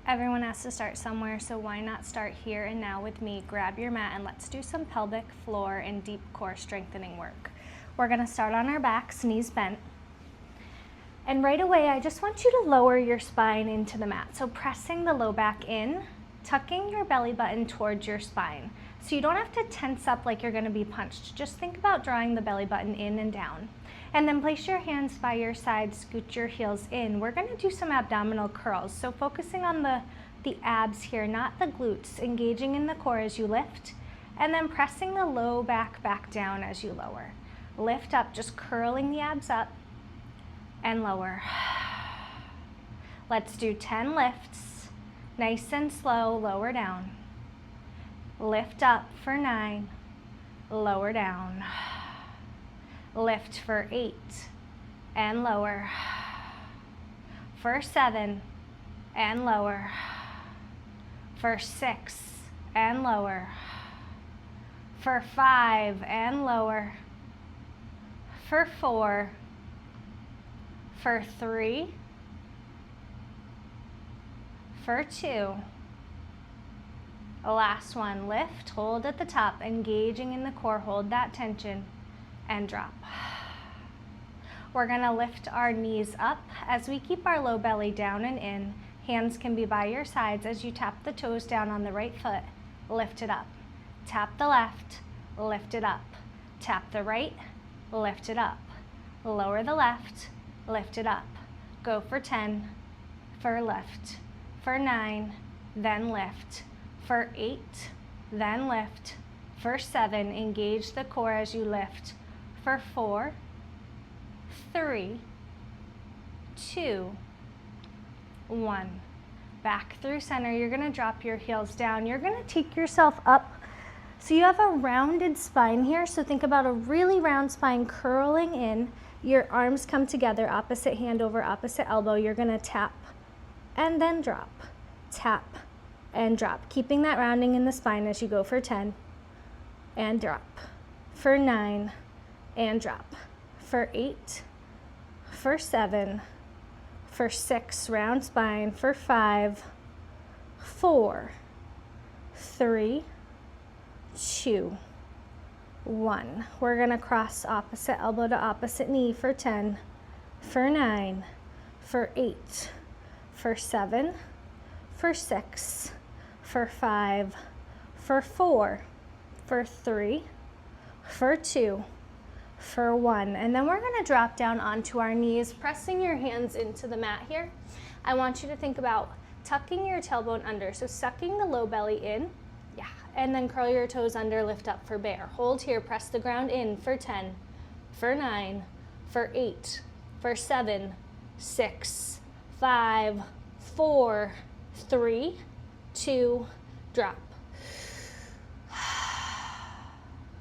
Everyone has to start somewhere, so why not start here and now with me? Grab your mat and let's do some pelvic floor and deep core strengthening work. We're gonna start on our backs, knees bent. And right away, I just want you to lower your spine into the mat. So pressing the low back in, tucking your belly button towards your spine. So you don't have to tense up like you're gonna be punched. Just think about drawing the belly button in and down. And then place your hands by your side, scoot your heels in. We're gonna do some abdominal curls. So focusing on the abs here, not the glutes, engaging in the core as you lift, and then pressing the low back down as you lower. Lift up, just curling the abs up and lower. Let's do 10 lifts, nice and slow, lower down. Lift up for 9, lower down. Lift for 8 and lower. For 7 and lower. For 6 and lower. For 5 and lower. For 4. For 3. For 2. Last one, lift, hold at the top, engaging in the core, hold that tension. And drop. We're gonna lift our knees up as we keep our low belly down and in. Hands can be by your sides as you tap the toes down on the right foot. Lift it up. Tap the left, lift it up. Tap the right, lift it up. Lower the left, lift it up. Go for 10, for lift. For 9, then lift. For 8, then lift. For 7, engage the core as you lift. For 4, 3, 2, 1. Back through center. You're gonna drop your heels down. You're gonna take yourself up. So you have a rounded spine here. So think about a really round spine curling in. Your arms come together, opposite hand over opposite elbow. You're gonna tap and then drop. Tap and drop. Keeping that rounding in the spine as you go for 10 and drop. For 9 and drop. For 8, for 7, for 6, round spine, for 5, 4, 3, 2, 1. We're gonna cross opposite elbow to opposite knee for 10, for 9, for 8, for 7, for 6, for 5, for 4, for 3, for 2, for 1. And then we're gonna drop down onto our knees, pressing your hands into the mat here. I want you to think about tucking your tailbone under. So sucking the low belly in, yeah, and then curl your toes under, lift up for bear. Hold here, press the ground in for 10, for 9, for 8, for 7, 6, 5, 4, 3, 2, drop.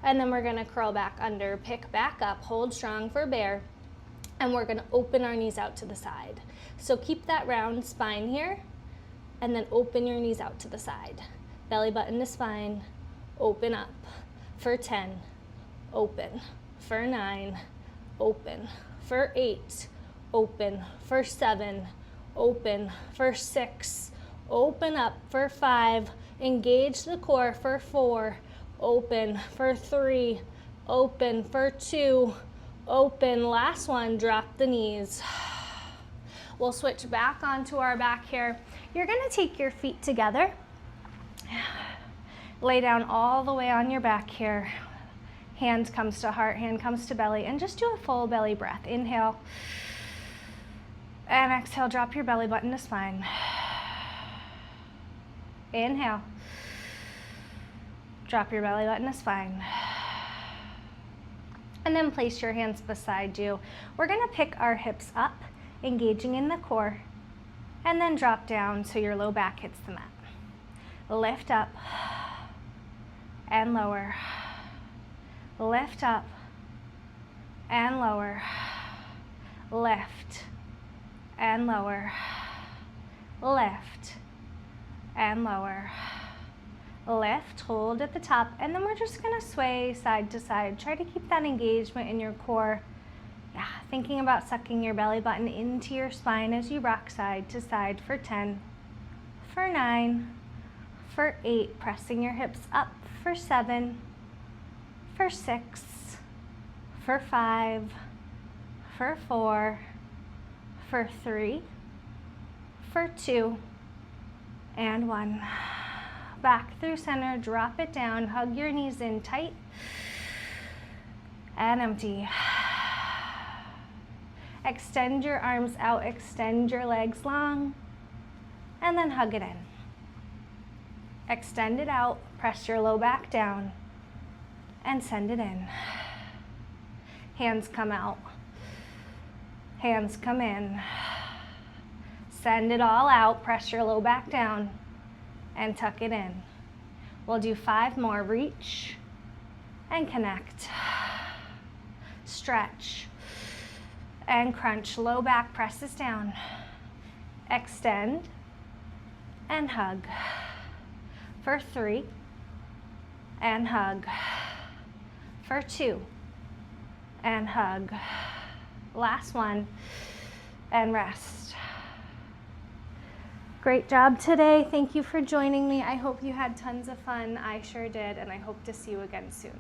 And then we're gonna curl back under, pick back up, hold strong for bear, and we're gonna open our knees out to the side. So keep that round spine here, and then open your knees out to the side. Belly button to spine, open up. For 10, open. For 9, open. For 8, open. For 7, open. For 6, open up. For 5, engage the core. For 4, open. For 3, open. For 2, open. Last one, drop the knees. We'll switch back onto our back here. You're gonna take your feet together. Lay down all the way on your back here. Hand comes to heart, hand comes to belly, and just do a full belly breath. Inhale, and exhale, drop your belly button to spine. Inhale. Drop your belly button to spine. And then place your hands beside you. We're gonna pick our hips up, engaging in the core, and then drop down so your low back hits the mat. Lift up and lower. Lift up and lower. Lift and lower. Lift and lower. Lift, hold at the top, and then we're just gonna sway side to side. Try to keep that engagement in your core. Yeah, thinking about sucking your belly button into your spine as you rock side to side for 10, for 9, for 8, pressing your hips up, for 7, for 6, for 5, for 4, for 3, for 2, and 1. Back through center, drop it down, hug your knees in tight, and empty. Extend your arms out, extend your legs long, and then hug it in. Extend it out, press your low back down, and send it in. Hands come out, hands come in. Send it all out, press your low back down, and tuck it in. We'll do 5 more. Reach and connect. Stretch and crunch. Low back presses down. Extend and hug. For 3 and hug. For 2 and hug. Last one and rest. Great job today. Thank you for joining me. I hope you had tons of fun. I sure did, and I hope to see you again soon.